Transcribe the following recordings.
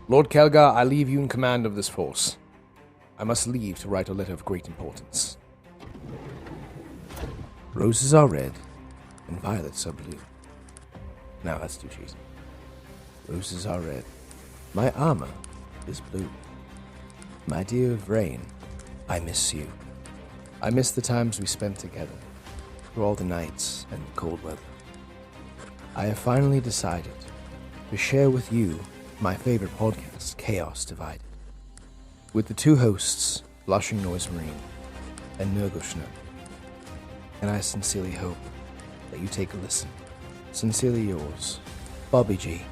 Lord Kelgar, I leave you in command of this force. I must leave to write a letter of great importance. Roses are red, and violets are blue. Now that's too cheesy. Roses are red. My armor is blue. My dear Vrain, I miss you. I miss the times we spent together, through all the nights and cold weather. I have finally decided to share with you my favorite podcast, Chaos Divided, with the two hosts, Blushing Noise Marine and Nurgushna. And I sincerely hope that you take a listen. Sincerely yours, Bobby G,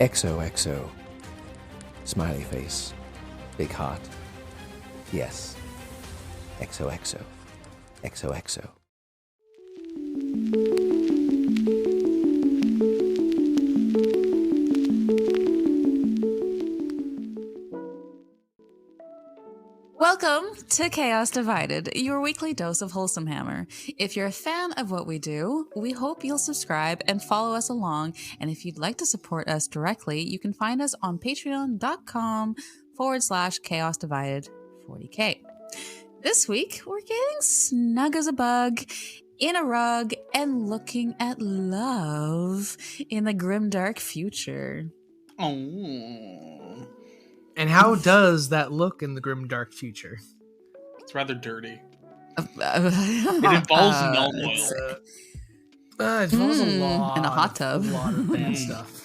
XOXO, smiley face, big heart. Yes, XOXO, XOXO. Welcome to Chaos Divided, your weekly dose of Wholesome Hammer. If you're a fan of what we do, we hope you'll subscribe and follow us along. And if you'd like to support us directly, you can find us on patreon.com/Chaos Divided 40K. This week, we're getting snug as a bug in a rug and looking at love in the grimdark future. Oh. And how does that look in the grim dark future? It's rather dirty. It It involves null oil. It involves a lot in a hot tub. A lot of bad stuff.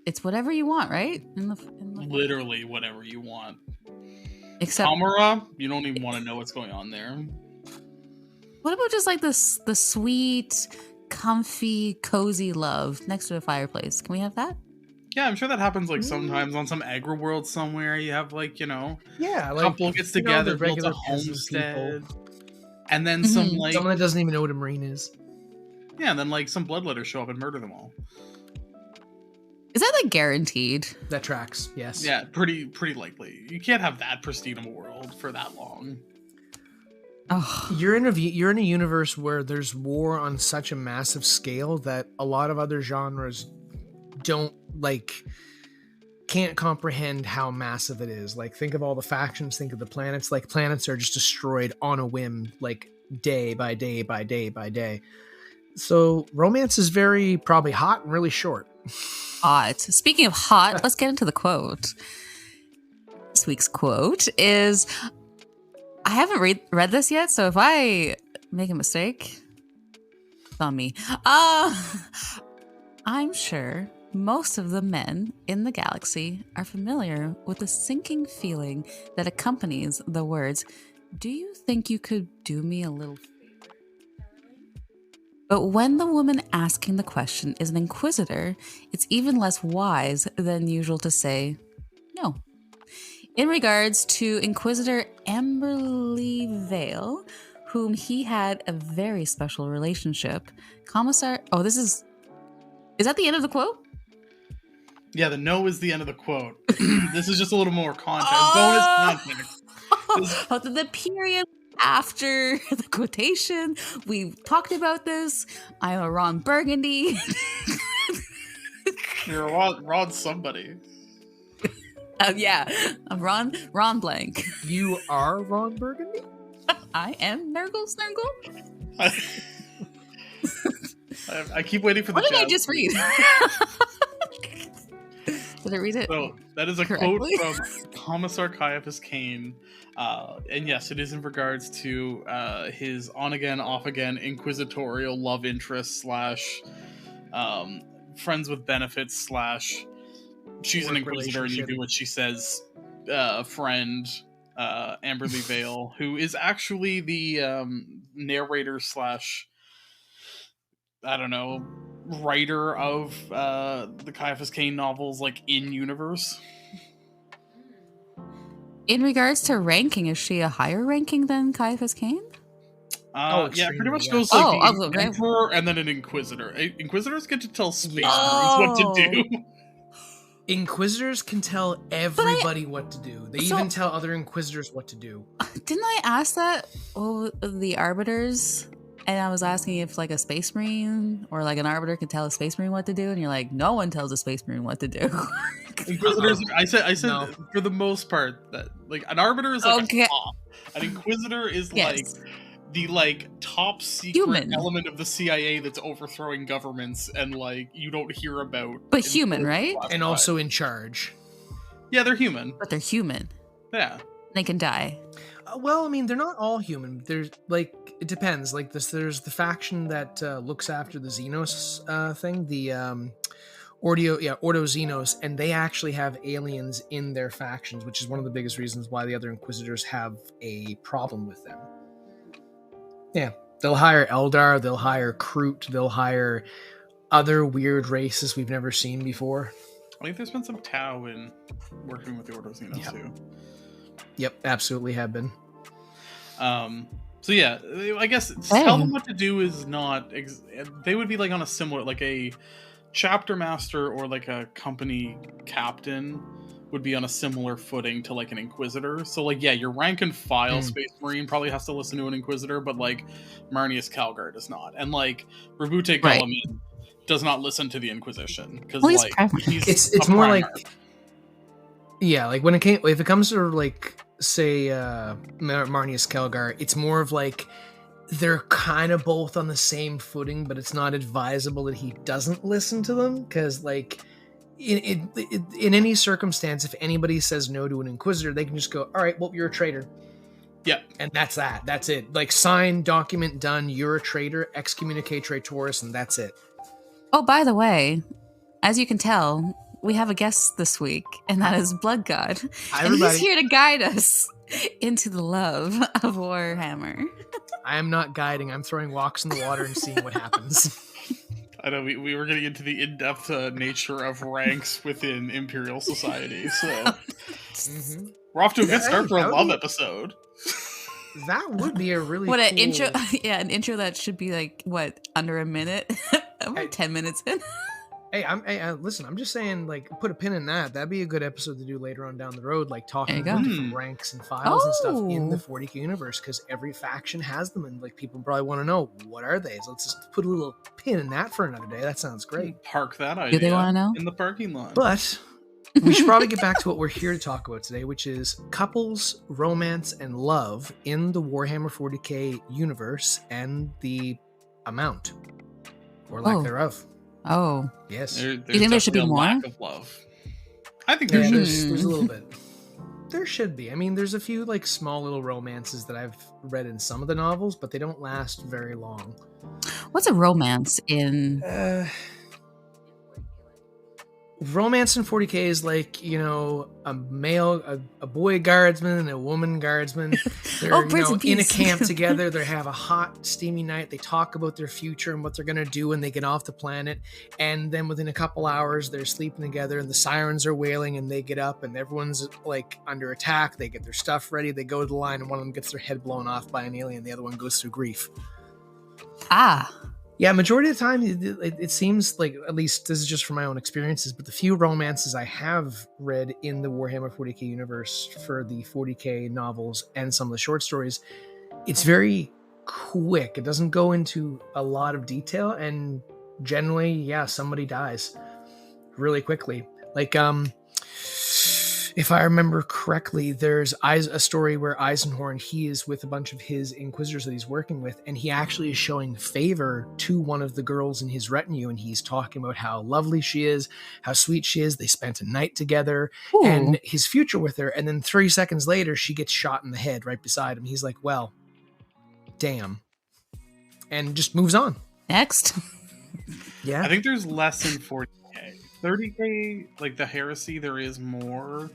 It's whatever you want, right? Literally whatever you want. Except Amara, you don't even want to know what's going on there. what about just like the sweet, comfy, cozy love next to a fireplace? Can we have that? Yeah, I'm sure that happens like sometimes on some agri world somewhere. You have like, Yeah, a like couple gets together, the builds regular a homestead, people. and then someone that doesn't even know what a marine is. Yeah, and then like some bloodletters show up and murder them all. Is that like guaranteed? That tracks, yes. Yeah, pretty likely. You can't have that pristine of a world for that long. Oh, You're in a universe where there's war on such a massive scale that a lot of other genres can't comprehend how massive it is. Like, think of all the factions, think of the planets. Like, planets are just destroyed on a whim, like day by day by day by day. So romance is very probably hot and really short. hot. Speaking of hot, let's get into the quote. This week's quote is, I haven't read this yet, so if I make a mistake, it's on me. I'm sure most of the men in the galaxy are familiar with the sinking feeling that accompanies the words, "Do you think you could do me a little favor, darling?" But when the woman asking the question is an inquisitor, it's even less wise than usual to say no. In regards to Inquisitor Amberly Vale, whom he had a very special relationship, Commissar... Oh, is that the end of the quote? Yeah, the no is the end of the quote. This is just a little more context. Bonus context. But the period after the quotation, we talked about this. I'm a Ron Burgundy. You're Rod somebody. Yeah, I'm Ron Blank. You are Ron Burgundy? I am Nurgle Snurgle. I keep waiting for the What did I jazz. just read? Did I read it? So that is a correctly? quote from Commissar Caiaphas Kane, and yes, it is in regards to his on-again, off-again inquisitorial love interest / friends with benefits / she's an Work inquisitor and you do what she says. Friend Amberly Vale, who is actually the narrator / I don't know, writer of the Caiaphas Kane novels, like in universe. In regards to ranking, is she a higher ranking than Caiaphas Kane? Yeah, extremely, pretty much yes. goes like the okay. Emperor and then an Inquisitor. Inquisitors get to tell Space Oh. Marines what to do. Inquisitors can tell everybody what to do. They So- even tell other Inquisitors what to do. Didn't I ask that the Arbiters? And I was asking if like a Space Marine or like an Arbiter could tell a Space Marine what to do, and you're like, no one tells a Space Marine what to do. Inquisitors. I said No. for the most part that like an arbiter is like Okay. a top. An inquisitor is Yes. like the like top secret Human. element of the CIA that's overthrowing governments and like you don't hear about. But human, right? And also in charge. Yeah, they're human. But they're human. Yeah. They can die. Well, I mean, they're not all human. There's like it depends. Like this, there's the faction that looks after the Xenos thing, the Ordo Xenos, and they actually have aliens in their factions, which is one of the biggest reasons why the other Inquisitors have a problem with them. Yeah, they'll hire Eldar, they'll hire Kroot, they'll hire other weird races we've never seen before. I think there's been some Tau in working with the Ordo Xenos too. Yep, absolutely have been. So yeah, I guess tell them what to do is not. They would be like on a similar, like a chapter master or like a company captain would be on a similar footing to like an Inquisitor. So like, yeah, your rank and file Space Marine probably has to listen to an Inquisitor, but like Marnius Calgar does not, and like Rabute Gulliman does not listen to the Inquisition because like it's more like. Yeah, like if it comes to like say Marnius Calgar, it's more of like they're kind of both on the same footing, but it's not advisable that he doesn't listen to them because like in any circumstance, if anybody says no to an Inquisitor, they can just go, all right, well, you're a traitor. Yeah. And that's it. Like sign, document, done, you're a traitor, excommunicate traitors, and that's it. Oh, by the way, as you can tell, we have a guest this week, and that is Blood God. Hi, and everybody. he's here to guide us into the love of Warhammer. I am not guiding. I'm throwing rocks in the water and seeing what happens. I know we were getting into the in-depth nature of ranks within Imperial Society, so we're off to a good start for a love episode. That would be a really what cool... an intro! Yeah, an intro that should be like what under a minute. We're 10 minutes in. Hey, listen, I'm just saying, like, put a pin in that. That'd be a good episode to do later on down the road, like talking about different ranks and files and stuff in the 40k universe, because every faction has them, and like people probably want to know what are they. So let's just put a little pin in that for another day. That sounds great. Park that idea. Do they want to know? In the parking lot. But we should probably get back to what we're here to talk about today, which is couples, romance, and love in the Warhammer 40k universe and the amount or lack thereof. Oh. Yes. You think there should be more? Lack of love. I think there should. There's a little bit. There should be. I mean, there's a few like small little romances that I've read in some of the novels, but they don't last very long. What's a romance in? Romance in 40k is like, you know, a boy guardsman and a woman guardsman. They're in a camp together. They have a hot, steamy night. They talk about their future and what they're going to do when they get off the planet. And then within a couple hours, they're sleeping together and the sirens are wailing and they get up and everyone's like under attack. They get their stuff ready. They go to the line and one of them gets their head blown off by an alien. The other one goes through grief. Yeah, majority of the time, it seems like, at least this is just from my own experiences, but the few romances I have read in the Warhammer 40k universe for the 40k novels and some of the short stories, it's very quick. It doesn't go into a lot of detail, and generally, yeah, somebody dies really quickly. Like, if I remember correctly, there's a story where Eisenhorn, he is with a bunch of his Inquisitors that he's working with, and he actually is showing favor to one of the girls in his retinue, and he's talking about how lovely she is, how sweet she is. They spent a night together, and his future with her, and then 3 seconds later, she gets shot in the head right beside him. He's like, well, damn. And just moves on. Next. Yeah. I think there's less in 40k. 30k, like the Heresy, there is more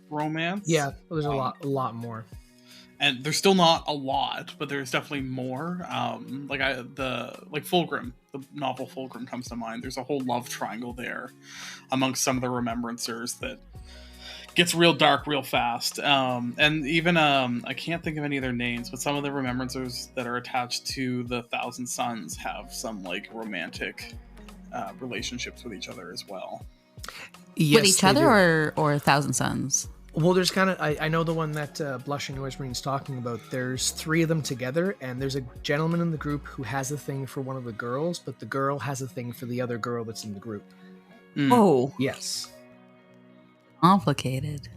romance. Yeah, there's a lot more. And there's still not a lot, but there's definitely more. Like Fulgrim, the novel Fulgrim comes to mind. There's a whole love triangle there amongst some of the Remembrancers that gets real dark real fast. And even I can't think of any of their names, but some of the Remembrancers that are attached to the Thousand Sons have some like romantic relationships with each other as well. Yes, with each other or Thousand Sons? Well, there's kind of, I know the one that Blushing Noise Marine's talking about. There's 3 of them together, and there's a gentleman in the group who has a thing for one of the girls, but the girl has a thing for the other girl that's in the group. Oh. Yes. complicated.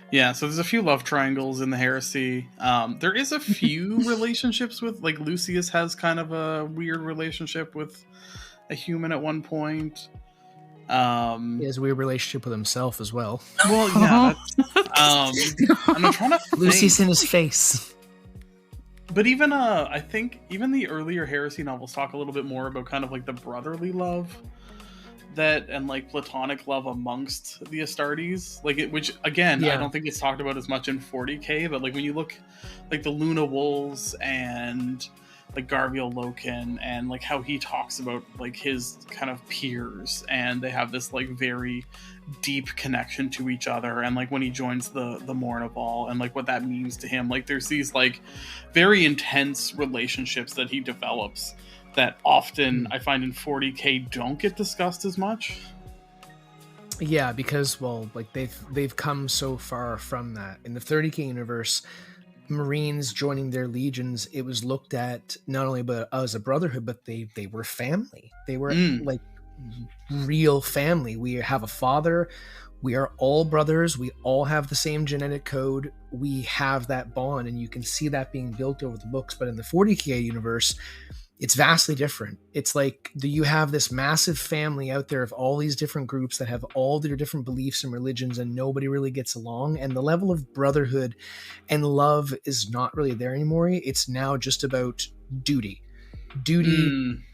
Yeah, so there's a few love triangles in the heresy. There is a few relationships with, like, Lucius has kind of a weird relationship with a human at one point. He has a weird relationship with himself as well. Well, yeah, that's, I'm trying to think. Lucy's in his face. But even I think even the earlier heresy novels talk a little bit more about kind of like the brotherly love that, and like platonic love amongst the Astartes, like which again, I don't think it's talked about as much in 40k, but like when you look like the Luna Wolves and like Garviel Loken, and like how he talks about like his kind of peers, and they have this like very deep connection to each other, and like when he joins the Mournival and like what that means to him, like there's these like very intense relationships that he develops that often I find in 40k don't get discussed as much. Yeah, because well, like they've come so far from that. In the 30k universe, Marines joining their legions, it was looked at not only as a brotherhood, but they were family. They were like real family. We have a father. We are all brothers. We all have the same genetic code. We have that bond, and you can see that being built over the books. But in the 40k universe, it's vastly different. It's like you have this massive family out there of all these different groups that have all their different beliefs and religions, and nobody really gets along. And the level of brotherhood and love is not really there anymore. It's now just about duty,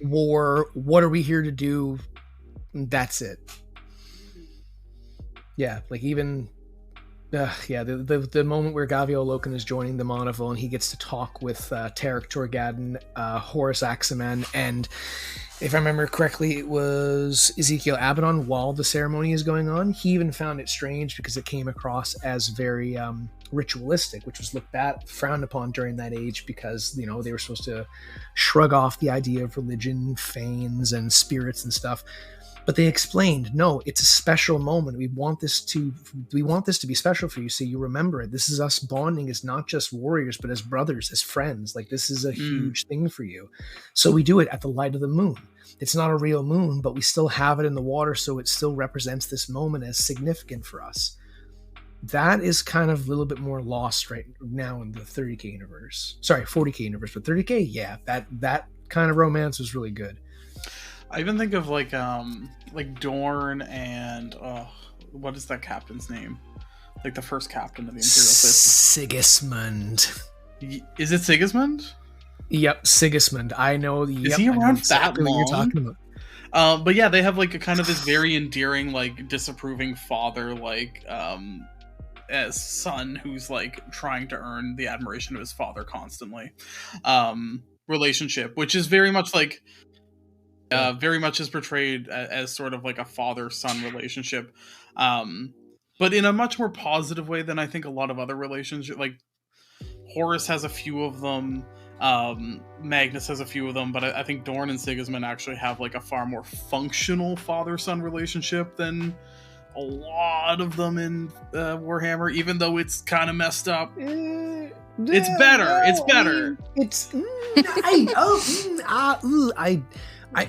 war. What are we here to do? That's it. Yeah, like even... the moment where Garviel Loken is joining the Mournival and he gets to talk with Tarek Torgadon, Horus Axaman, and if I remember correctly, it was Ezekiel Abaddon while the ceremony is going on. He even found it strange because it came across as very ritualistic, which was frowned upon during that age because, you know, they were supposed to shrug off the idea of religion, fanes, and spirits and stuff. But they explained, no, it's a special moment. We want this to be special for you, so you remember it. This is us bonding as not just warriors, but as brothers, as friends. Like, this is a huge thing for you. So we do it at the light of the moon. It's not a real moon, but we still have it in the water, so it still represents this moment as significant for us. That is kind of a little bit more lost right now in the 30k universe. Sorry, 40k universe, but 30k, yeah, that kind of romance was really good. I even think of like Dorn and what is that captain's name? Like the first captain of the Imperial Fist. Sigismund. Is it Sigismund? Yep, Sigismund. I know. Is he around exactly that long? What you're talking about. But yeah, they have like a kind of this very endearing, like disapproving father, like as son who's like trying to earn the admiration of his father constantly. Relationship, which is very much like. Very much is portrayed as sort of like a father-son relationship, but in a much more positive way than I think a lot of other relationships. Like Horus has a few of them, Magnus has a few of them, but I think Dorn and Sigismund actually have like a far more functional father-son relationship than a lot of them in Warhammer, even though it's kind of messed up. It's better. It's better.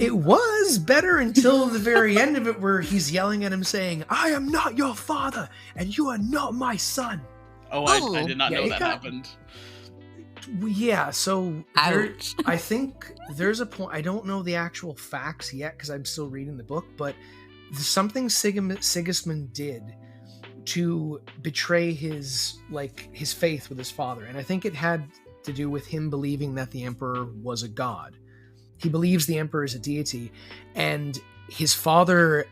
It was better until the very end of it, where he's yelling at him saying, "I am not your father, and you are not my son." I did not know that happened. Yeah, so I think there's a point. I don't know the actual facts yet because I'm still reading the book, but something Sigismund did to betray his faith with his father, and I think it had to do with him believing that the Emperor was a god. He believes the Emperor is a deity, and his father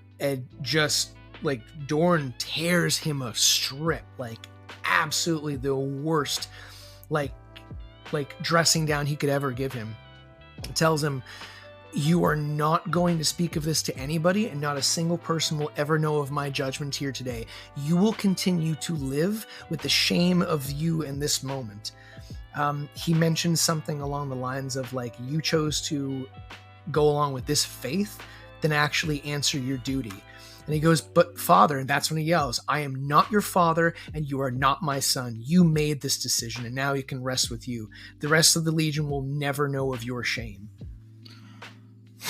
just like Dorn tears him a strip, like absolutely the worst, like dressing down he could ever give him. It tells him, "You are not going to speak of this to anybody, and not a single person will ever know of my judgment here today. You will continue to live with the shame of you in this moment." He mentions something along the lines of like, you chose to go along with this faith, then actually answer your duty. And he goes, "But father," and that's when he yells, "I am not your father, and you are not my son. You made this decision, and now you can rest with you. The rest of the Legion will never know of your shame."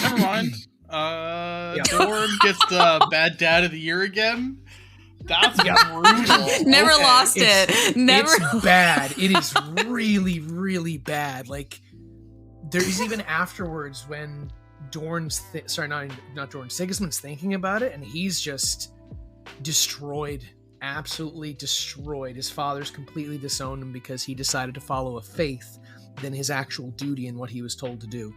Never mind. Dorn gets the bad dad of the year again. That's brutal. Never Okay. lost it. Never. It's bad. It is really, really bad. Like, there's even afterwards when Sigismund's thinking about it, and he's just destroyed, absolutely destroyed. His father's completely disowned him because he decided to follow a faith than his actual duty and what he was told to do.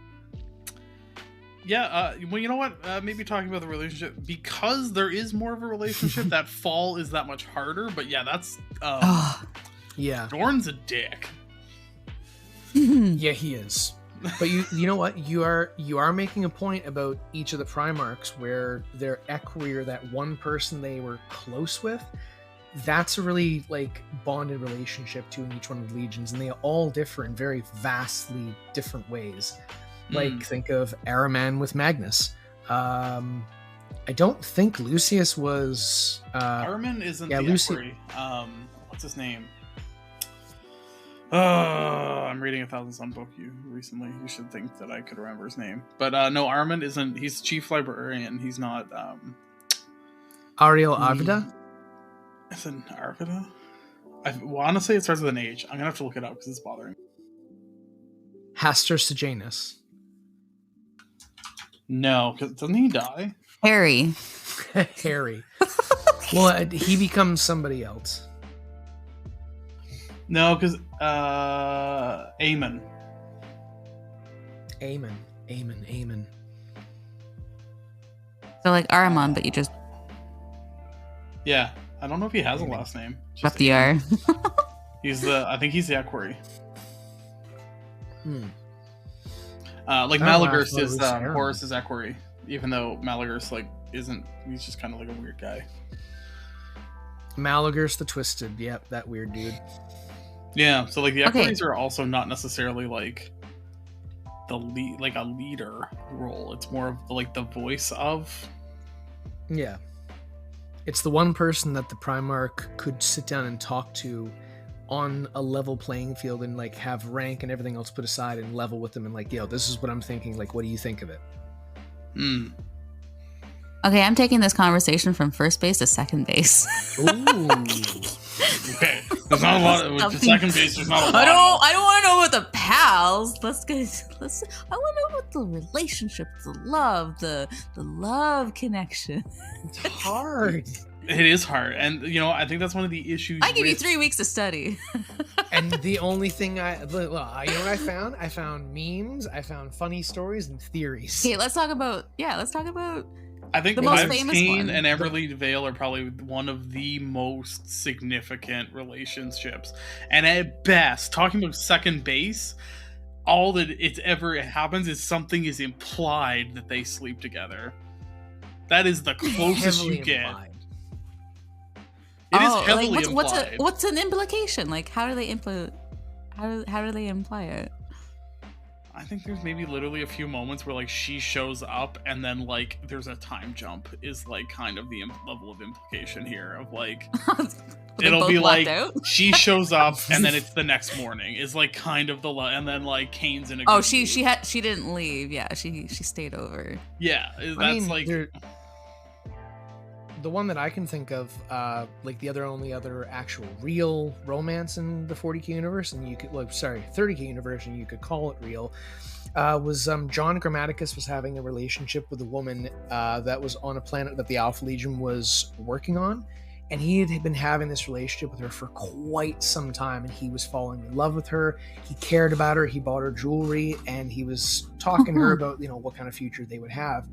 Yeah, well, you know what? Maybe talking about the relationship, because there is more of a relationship, that fall is that much harder. But yeah, that's Yeah, Dorn's a dick. yeah, he is. But you know what? You are making a point about each of the Primarchs where their equerry, or that one person they were close with, that's a really like bonded relationship to in each one of the legions, and they all differ in very vastly different ways. Like, think of Araman with Magnus. I don't think Lucius was... Armin isn't the Lucy... equerry. What's his name? I'm reading a Thousand Sun book recently. You should think that I could remember his name. But no, Armin isn't... He's chief librarian. He's not... Ariel Arvida? Is it Arvida? I want to say it starts with an H. I'm going to have to look it up because it's bothering me. Hastur Sejanus. No, because doesn't he die? Harry. Harry. Well, he becomes somebody else. No, because Aemon. Aemon. So like Ahriman, but you just Yeah, I don't know if he has a last name. It's drop just the R. I think he's the equerry. Oh, Like Malagurst wow, is so Aaron. Horus's equerry, even though Malagurst like isn't. He's just kind of like a weird guy. Malagurst the Twisted. Yep, that weird dude. Yeah, so like the Okay. equerries are also not necessarily like the lead, like a leader role. It's more of like the voice of. Yeah. It's the one person that the Primarch could sit down and talk to on a level playing field and like have rank and everything else put aside and level with them and like, yo, this is what I'm thinking. Like, what do you think of it? Okay, I'm taking this conversation from first base to second base. Ooh. Okay, there's not a lot. With the second base, there's not a lot. I don't want to know about the pals. I want to know about the relationship, the love connection. It's hard. It is hard, and you know, I think that's one of the issues. I give you 3 weeks to study. And the only thing you know what I found? I found memes, I found funny stories and theories. Okay, let's talk about I think the most Lives famous Kane one. and Everly Vale are probably one of the most significant relationships. And at best, talking about second base, all that it's ever happens is something is implied that they sleep together. That is the closest you get. Implied. It is heavily like implied. what's an implication? Like how do they how do they imply it? I think there's maybe literally a few moments where like she shows up and then like there's a time jump is like kind of the level of implication here of like They it'll both be blacked like out? she shows up and then it's the next morning is like kind of and then like Kane's in a Oh, good she mood. she didn't leave. Yeah, she stayed over. Yeah, that's I mean, like the one that I can think of, like the only other actual real romance in the 40k universe, and you could, 30k universe, and you could call it real, was John Grammaticus was having a relationship with a woman that was on a planet that the Alpha Legion was working on, and he had been having this relationship with her for quite some time, and he was falling in love with her. He cared about her. He bought her jewelry, and he was talking to her about what kind of future they would have.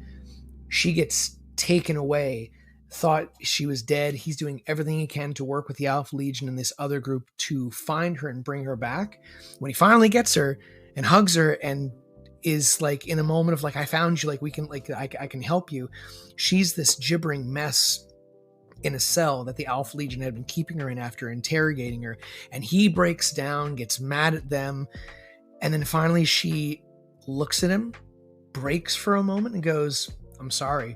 She gets taken away. Thought she was dead. He's doing everything he can to work with the Alpha Legion and this other group to find her and bring her back. When he finally gets her and hugs her and is like in a moment of like, I found you, like we can, like I can help you. She's this gibbering mess in a cell that the Alpha Legion had been keeping her in after interrogating her. And he breaks down, gets mad at them. And then finally she looks at him, breaks for a moment and goes, I'm sorry.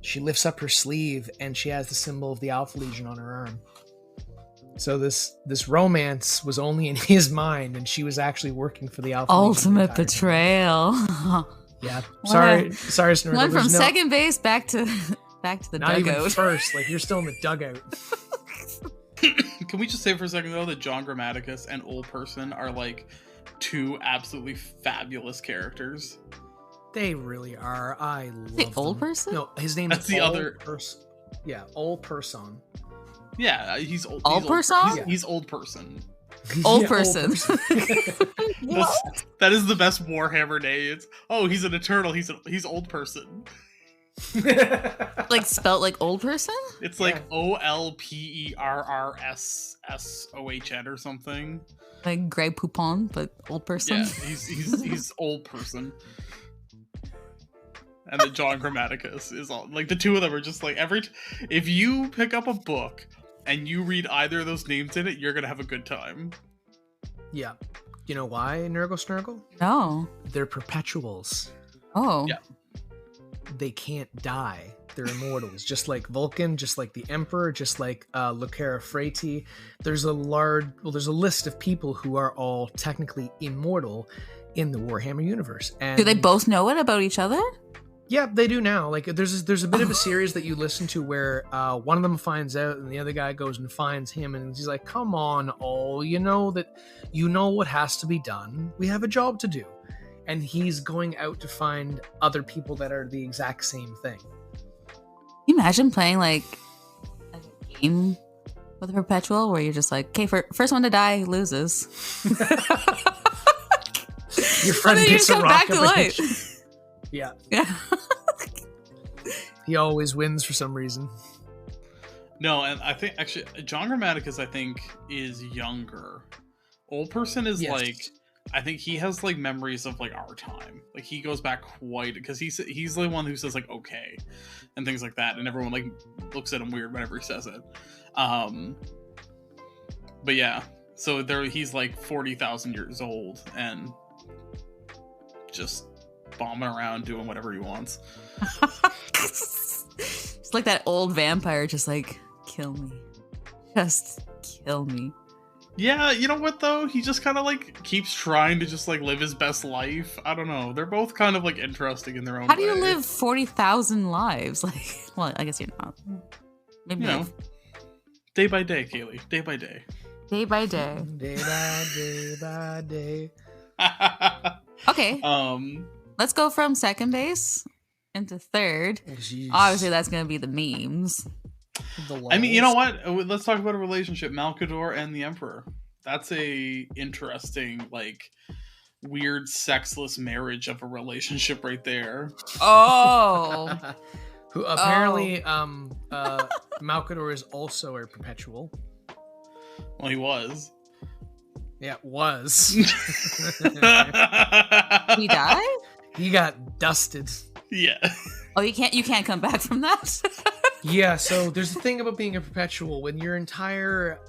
She lifts up her sleeve and she has the symbol of the Alpha Legion on her arm. So this romance was only in his mind, and she was actually working for the Alpha Legion. Ultimate betrayal. Yeah. Sorry, Snorkel. One from second base back to the not even dugout. first. Like you're still in the dugout. Can we just say for a second though that John Grammaticus and Old Person are like two absolutely fabulous characters? They really are. I love The Old them. Person? No, his name That's is the Old other. Yeah, Old Person. Yeah, he's old. Old Person? He's Old Person. Old Yeah, person. That is the best Warhammer name. He's an Eternal. He's Old Person. Like spelt like old person? It's like OLPERRSSOHN or something. Like Grey Poupon, but old person? Yeah, he's Old Person. And then John Grammaticus is all like the two of them are just like if you pick up a book and you read either of those names in it, you're gonna have a good time. Yeah. You know why, Nurgle Snurgle? No. They're perpetuals. Oh. Yeah. They can't die. They're immortals, just like Vulcan, just like the Emperor, just like Lucara Freyti. There's a list of people who are all technically immortal in the Warhammer universe. And Do they both know it about each other? yeah, they do now. Like there's a bit of a series that you listen to where one of them finds out and the other guy goes and finds him and he's like, "Come on, all, you know what has to be done. We have a job to do." And he's going out to find other people that are the exact same thing. Can you imagine playing like a game with a perpetual where you're just like, okay, first one to die loses. Your friend and then you gets just a come rock back to up life. against you. Yeah. Yeah. He always wins for some reason. No, and I think actually John Grammaticus is younger. Old Person is Yes. like I think he has like memories of like our time. Like he goes back quite because he's the one who says like okay and things like that, and everyone like looks at him weird whenever he says it. But yeah, so he's like 40,000 years old and just bombing around doing whatever he wants. It's like that old vampire, just like, kill me. Just kill me. Yeah, you know what though? He just kind of like keeps trying to just like live his best life. I don't know. They're both kind of like interesting in their own way. How do you live 40,000 lives? Like, well, I guess you're not. Maybe You know, day by day, Kaylee. Day by day. day by day. Day by day by day. Okay, let's go from second base into third. Jeez. Obviously, that's going to be the memes. I mean, you know what? Let's talk about a relationship, Malkador and the Emperor. That's a interesting, like, weird sexless marriage of a relationship right there. Oh. Who apparently Malkador is also a perpetual. Well, he was. Yeah, was. He died? He got dusted. Yeah. Oh, you can't come back from that? Yeah, so there's a thing about being a perpetual. When your entire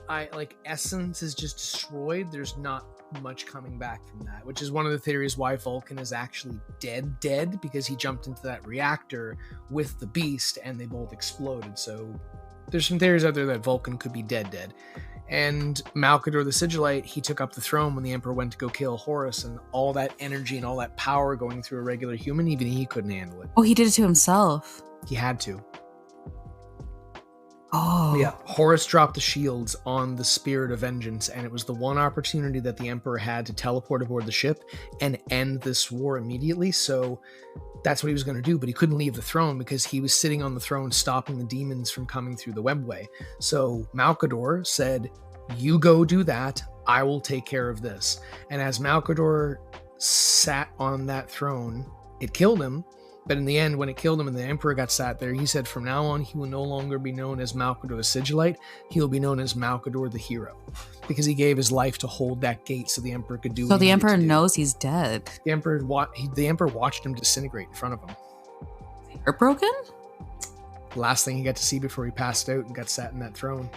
essence is just destroyed, there's not much coming back from that, which is one of the theories why Vulcan is actually dead, because he jumped into that reactor with the beast and they both exploded. So there's some theories out there that Vulcan could be dead. And Malkador the Sigillite, he took up the throne when the Emperor went to go kill Horus, and all that energy and all that power going through a regular human, even he couldn't handle it. Oh, he did it to himself. He had to. Oh. Yeah, Horus dropped the shields on the Spirit of Vengeance, and it was the one opportunity that the Emperor had to teleport aboard the ship and end this war immediately, so that's what he was going to do, but he couldn't leave the throne because he was sitting on the throne stopping the demons from coming through the webway. So Malkador said, "You go do that, I will take care of this." And as Malkador sat on that throne, it killed him. But in the end, when it killed him and the Emperor got sat there, he said from now on, he will no longer be known as Malkador the Sigillite. He will be known as Malkador the Hero. Because he gave his life to hold that gate so the Emperor could do So what he the needed Emperor to do. knows he's dead. The Emperor watched him disintegrate in front of him. Heartbroken? Last thing he got to see before he passed out and got sat in that throne.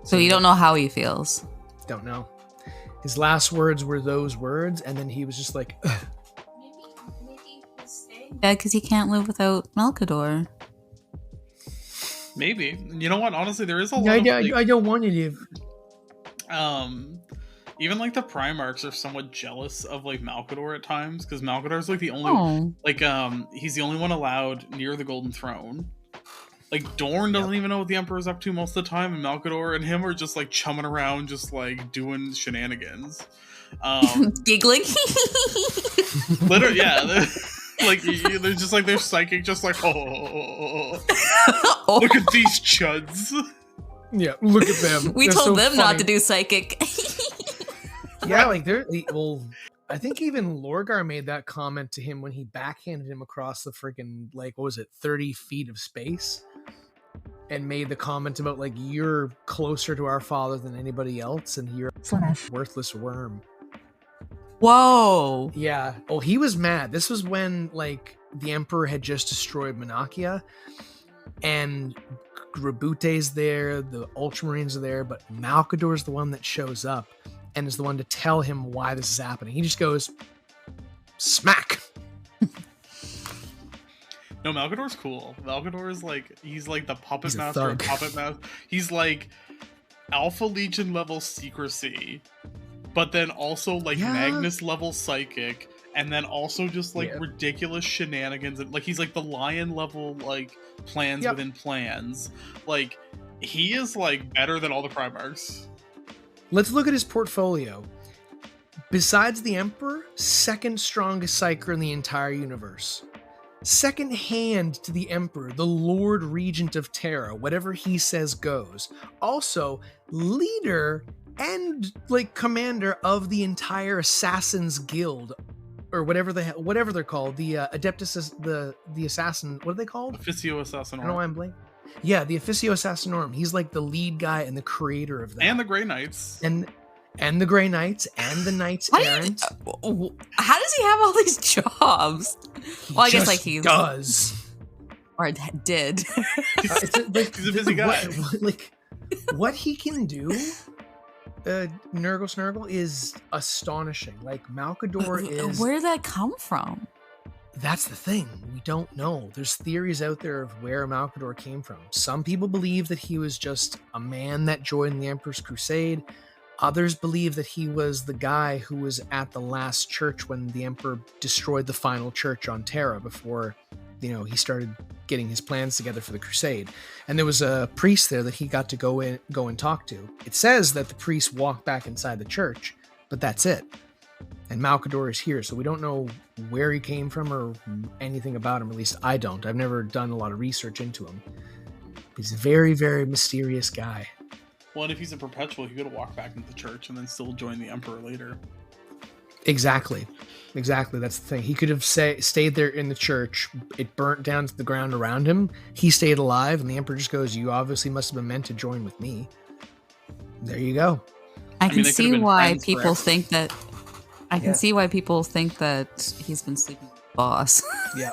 So you don't know how he feels. Don't know. His last words were those words, and then he was just like, ugh. Yeah, because he can't live without Malkador. Maybe. You know what? Honestly, there is a lot of, like, I don't want to live. even like the Primarchs are somewhat jealous of like Malkador at times, because Malkador's like the only Oh. he's the only one allowed near the Golden Throne. Like Dorn doesn't even know what the Emperor's up to most of the time, and Malkador and him are just like chumming around, just like doing shenanigans. Giggling. Literally, yeah. Like they're just like they're psychic, just like oh. Look at these chuds. Yeah, look at them. We They're told so them not funny. to do psychic. Yeah, like well, I think even Lorgar made that comment to him when he backhanded him across the freaking, like, what was it, 30 feet of space, and made the comment about, like, you're closer to our father than anybody else, and you're a worthless worm. Whoa. Yeah. Oh, he was mad. This was when, like, the Emperor had just destroyed Monarchia, and Rabute's there, the Ultramarines are there, but Malkador's the one that shows up and is the one to tell him why this is happening. He just goes, smack. No, Malkador's cool. Malkador is like, he's like the puppet He's a master of thug. puppet master. He's like Alpha Legion level secrecy, but then also like Yeah. Magnus level psychic, and then also just like Yeah. ridiculous shenanigans. Like he's like the lion level like plans Yep. within plans. Like he is like better than all the Primarchs. Let's look at his portfolio. Besides the Emperor, second strongest psyker in the entire universe. Second hand to the Emperor, the Lord Regent of Terra. Whatever he says goes. Also, leader and like commander of the entire Assassin's Guild, or whatever they're called. The Adeptus, the assassin. What are they called? Officio I don't know Assassinorum. why I'm blank. Yeah, the Officio Assassinorum. He's like the lead guy and the creator of that. And the Grey Knights. And the Grey Knights and the Knights How, Errant. how does he have all these jobs? Well, I guess like he he's does. or did. He's a busy guy. What he can do, Nurgle Snurgle, is astonishing. Like Malkador is. Where did that come from? That's the thing. We don't know. There's theories out there of where Malkador came from. Some people believe that he was just a man that joined the Emperor's Crusade. Others believe that he was the guy who was at the last church when the Emperor destroyed the final church on Terra before, he started getting his plans together for the Crusade. And there was a priest there that he got to go and talk to. It says that the priest walked back inside the church, but that's it. And Malkador is here, so we don't know where he came from or anything about him. At least I don't. I've never done a lot of research into him. He's a very, very mysterious guy. Well, and if he's a perpetual, he could have walked back into the church and then still join the Emperor later. Exactly. That's the thing. He could have stayed there in the church. It burnt down to the ground around him. He stayed alive, and the Emperor just goes, "You obviously must have been meant to join with me." There you go. I mean, can they could see have been why friends people forever. think that. I can Yeah. see why people think that he's been sleeping with the boss. Yeah.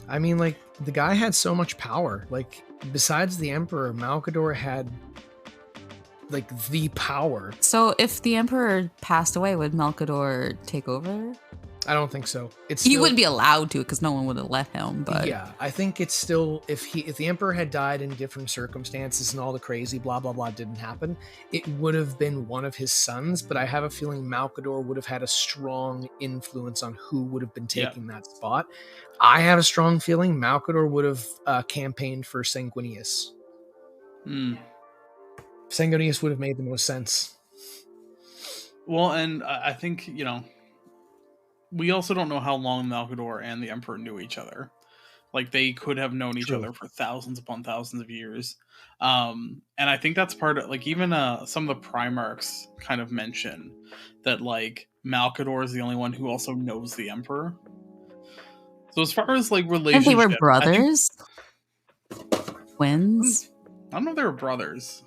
I mean, like, the guy had so much power. Like, besides the Emperor, Malkador had, like, the power. So if the Emperor passed away, would Malkador take over? I don't think so. He wouldn't be allowed to because no one would have let him. But yeah, I think it's still, if the Emperor had died in different circumstances and all the crazy blah blah blah didn't happen, it would have been one of his sons. But I have a feeling Malkador would have had a strong influence on who would have been taking that spot. I have a strong feeling Malkador would have campaigned for Sanguinius. Sanguinius would have made the most sense. Well, and I think, we also don't know how long Malkador and the Emperor knew each other. Like, they could have known each True. other for thousands upon thousands of years. And I think that's part of, like, even some of the Primarchs kind of mention that, like, Malkador is the only one who also knows the Emperor. So as far as, like, and relationship... they were I think- brothers, twins. I don't know if they were brothers.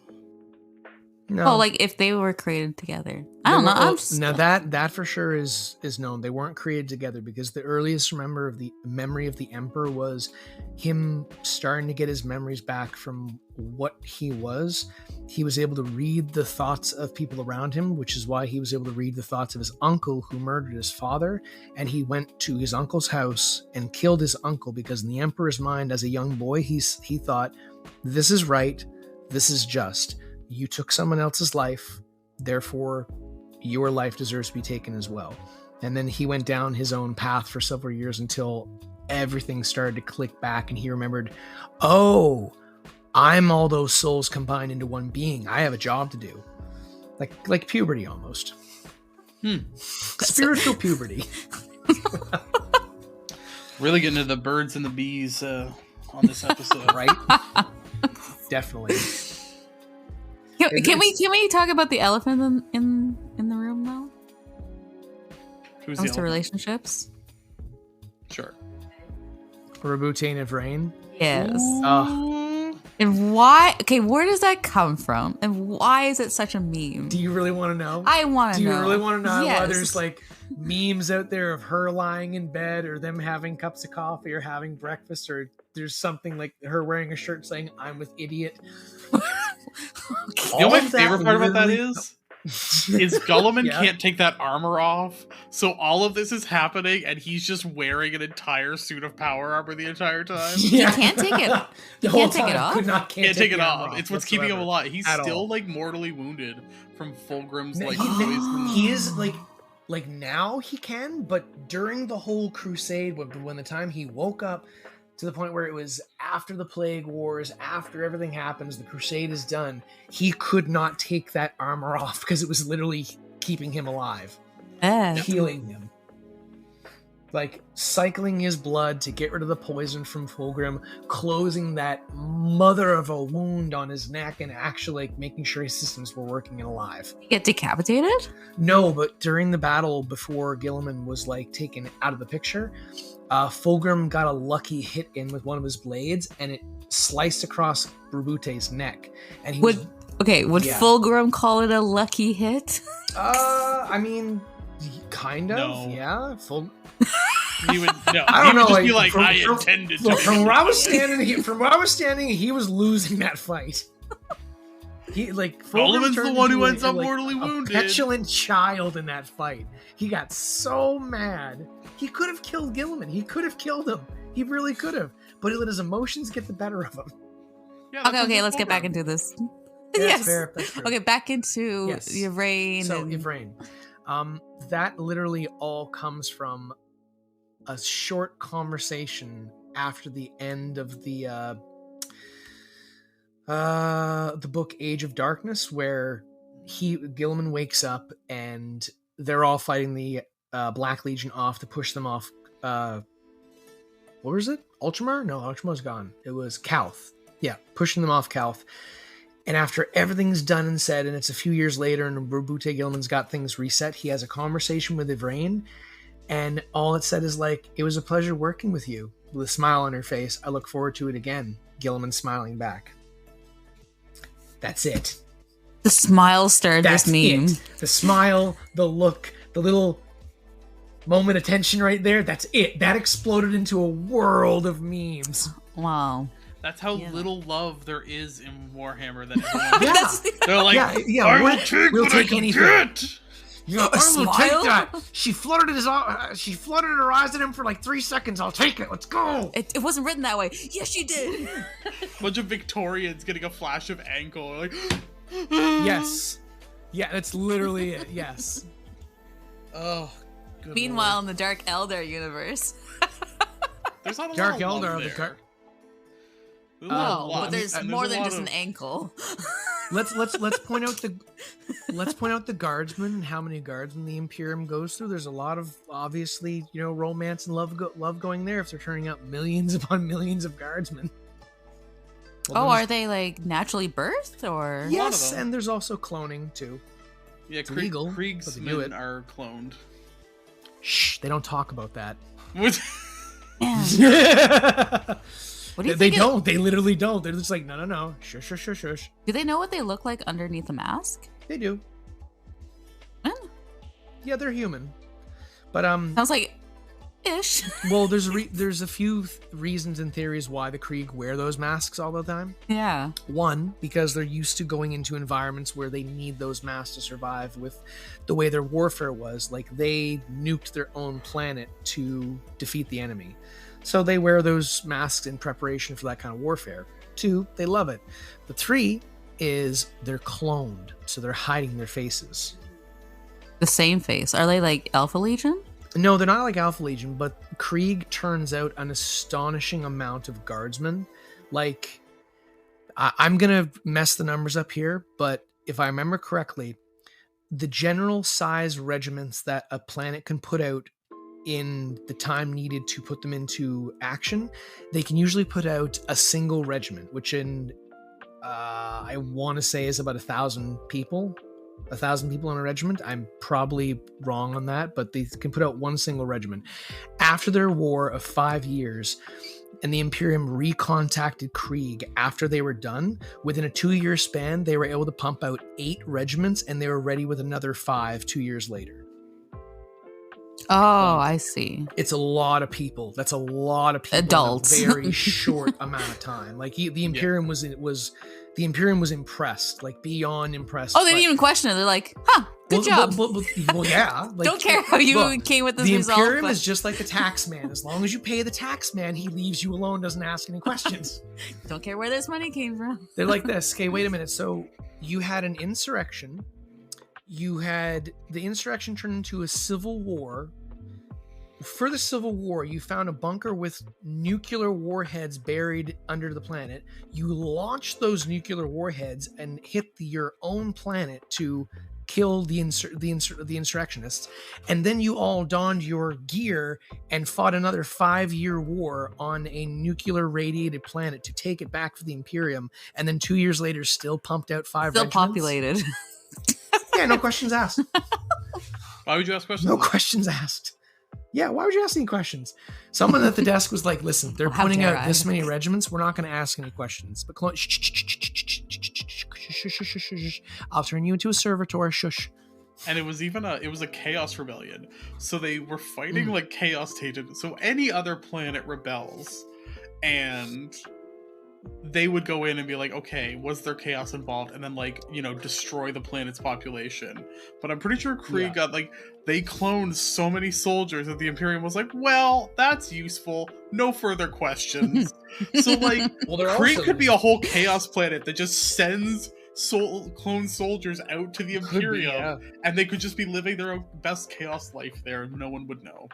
No. Oh, like if they were created together. I don't know. I'm just, Now that for sure is known. They weren't created together because the earliest memory of the Emperor was him starting to get his memories back from what he was. He was able to read the thoughts of people around him, which is why he was able to read the thoughts of his uncle who murdered his father. And he went to his uncle's house and killed his uncle because in the Emperor's mind as a young boy, he thought, this is right, this is just. You took someone else's life, therefore your life deserves to be taken as well. And then he went down his own path for several years until everything started to click back and he remembered, oh, I'm all those souls combined into one being. I have a job to do. Like puberty almost. Spiritual puberty. Really getting into the birds and the bees on this episode. Right? Definitely. Can we talk about the elephant in the room though? Who's Comes the to elephant? relationships. Sure. Rabute and Vrain. Yes. Oh. And why? Okay, where does that come from? And why is it such a meme? Do you really want to know? I want to know. Do you really want to know why Yes. there's like memes out there of her lying in bed or them having cups of coffee or having breakfast or there's something like her wearing a shirt saying "I'm with idiot." You know All my of that favorite part about that literally- is Gulliman Yeah. can't take that armor off, so all of this is happening, and he's just wearing an entire suit of power armor the entire time. Yeah. can't take it- The he whole can't take it time. off? Can't Can't take it the armor off. It's what's keeping him whatsoever. alive. He's At still all. like mortally wounded from Fulgrim's No, like he, poison. he is like now he can, but during the whole crusade, when the time he woke up to the point where it was after the plague wars, after everything happens, the crusade is done, he could not take that armor off because it was literally keeping him alive, healing him. Like cycling his blood to get rid of the poison from Fulgrim, closing that mother of a wound on his neck, and actually like making sure his systems were working and alive. Get decapitated? No, but during the battle before Gilliman was like taken out of the picture, Fulgrim got a lucky hit in with one of his blades, and it sliced across Rabute's neck. And he Would Yeah. Fulgrim call it a lucky hit? I mean, kind of, No. yeah. He would no. I don't he would know, just like, be like, from- I from- intended Look, to. from where I was standing, he was losing that fight. He like Fulgrim Gulliman's the turned one who into ends up like, mortally a wounded. petulant child in that fight. He got so mad. He could have killed Gilliman. He could have killed him. He really could have. But he let his emotions get the better of him. Yeah, that's Okay, what let's get back Fulgrim- into this. Yeah, Yes. that's fair. That's true. Okay, back into Yes. Yvrain. So and... Yvrain, that literally all comes from a short conversation after the end of the book Age of Darkness, where Gilliman wakes up and they're all fighting the Black Legion off to push them off. What was it? Ultramar? No, Ultramar's gone. It was Calth. Yeah, pushing them off Calth. And after everything's done and said, and it's a few years later, and Rabute Gilliman's got things reset, he has a conversation with Yvrain, and all it said is like, "It was a pleasure working with you." With a smile on her face, "I look forward to it again." Gilliman smiling back. That's it. The smile started That's this meme. it. The smile, the look, the little moment of tension right there. That's it. That exploded into a world of memes. Wow. That's how Yeah. little love there is in Warhammer. That everyone, Yeah. That's they're like, Yeah, I will we'll- take we'll what take I can anything. get. Yeah, A smile? She fluttered she fluttered her eyes at him for like 3 seconds. I'll take it. Let's go. It wasn't written that way. Yes, you did. Bunch of Victorians getting a flash of ankle. Like, Yes. Yeah, that's literally it. Yes. Oh. Good Meanwhile, Lord. in the Dark Elder universe. There's not a Dark lot of Eldar love of the there. Dark. There's not a Oh, lot. but there's And more a than lot just of- an ankle. Let's point out the guardsmen and how many guardsmen the Imperium goes through. There's a lot of obviously, romance and love going there if they're turning out millions upon millions of guardsmen. Well, Oh, there's- are they like naturally birthed or? lot of Yes, them. and there's also cloning too. Yeah, It's legal, but they do Kriegsmen it. are cloned. Shh, they don't talk about that. Man, they what do you think? don't. They literally don't. They're just like, no. Shush, shush, shush, shush. Do they know what they look like underneath the mask? They do. Eh, Yeah, they're human. But sounds like ish. well, there's a few reasons and theories why the Krieg wear those masks all the time. Yeah. One, because they're used to going into environments where they need those masks to survive with the way their warfare was. Like, they nuked their own planet to defeat the enemy. So they wear those masks in preparation for that kind of warfare. Two, they love it. But three is they're cloned, so they're hiding their faces. The same face. Are they like Alpha Legion? No, they're not like Alpha Legion, but Krieg turns out an astonishing amount of guardsmen. Like, I'm going to mess the numbers up here, but if I remember correctly, the general size regiments that a planet can put out in the time needed to put them into action, they can usually put out a single regiment, which in I want to say is about 1,000 people. 1,000 people in a regiment. I'm probably wrong on that, but they can put out one single regiment. After their war of 5 years, and the Imperium recontacted Krieg after they were done, within a 2-year span, they were able to pump out 8 regiments, and they were ready with another 5 2 years later. Oh, I see. It's a lot of people. That's a lot of people. Adults. In a very short amount of time. Like the Imperium was the Imperium was impressed, like beyond impressed. Oh, they didn't even question it. They're like, "Huh, good job." Well, yeah. Like, don't care how you came with this result. The Imperium is just like the tax man. As long as you pay the tax man, he leaves you alone, doesn't ask any questions. Don't care where this money came from. They're like this. Okay, wait a minute. So you had an insurrection. You had the insurrection turned into a civil war. For the Civil War, you found a bunker with nuclear warheads buried under the planet. You launched those nuclear warheads and hit your own planet to kill the insurrectionists. And then you all donned your gear and fought another 5-year war on a nuclear radiated planet to take it back for the Imperium. And then 2 years later, still pumped out 5 still regiments. Populated. Yeah, no questions asked. Why would you ask questions? No questions asked. Yeah, why would you ask any questions? Someone at the desk was like, listen, they're putting out this many regiments. We're not going to ask any questions. But I'll turn you into a servitor. Shush. And it was a chaos rebellion. So they were fighting like chaos tated. So any other planet rebels and they would go in and be like, okay, was there chaos involved? And then destroy the planet's population. But I'm pretty sure Krieg got they cloned so many soldiers that the Imperium was like, well, that's useful. No further questions. So Krieg could be a whole chaos planet that just sends clone soldiers out to the Imperium, and they could just be living their own best chaos life there, and no one would know.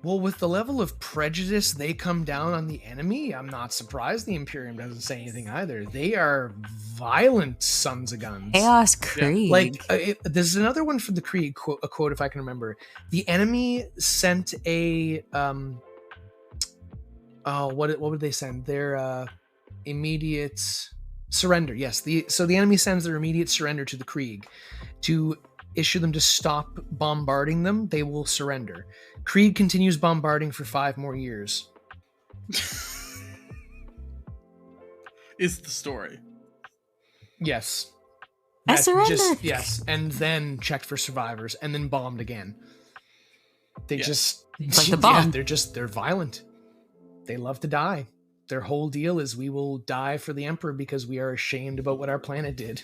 Well, with the level of prejudice they come down on the enemy, I'm not surprised the Imperium doesn't say anything either. They are violent sons of guns. Chaos Krieg. There's another one for the Krieg, a quote if I can remember. The enemy sent a... what would they send? Their immediate surrender. Yes, so the enemy sends their immediate surrender to the Krieg to issue them to stop bombarding them. They will surrender. Krieg continues bombarding for 5 more years. Is the story. Yes. I surrendered. Yes, and then checked for survivors, and then bombed again. They just... Like the bomb. They're violent. They love to die. Their whole deal is we will die for the Emperor because we are ashamed about what our planet did.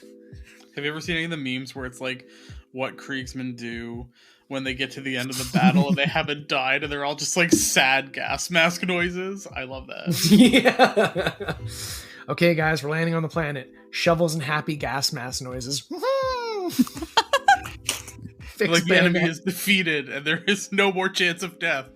Have you ever seen any of the memes where it's like what Kriegsmen do when they get to the end of the battle and they haven't died and they're all just like sad gas mask noises? I love that. Yeah. Okay, guys, we're landing on the planet. Shovels and happy gas mask noises. Like the enemy is defeated and there is no more chance of death.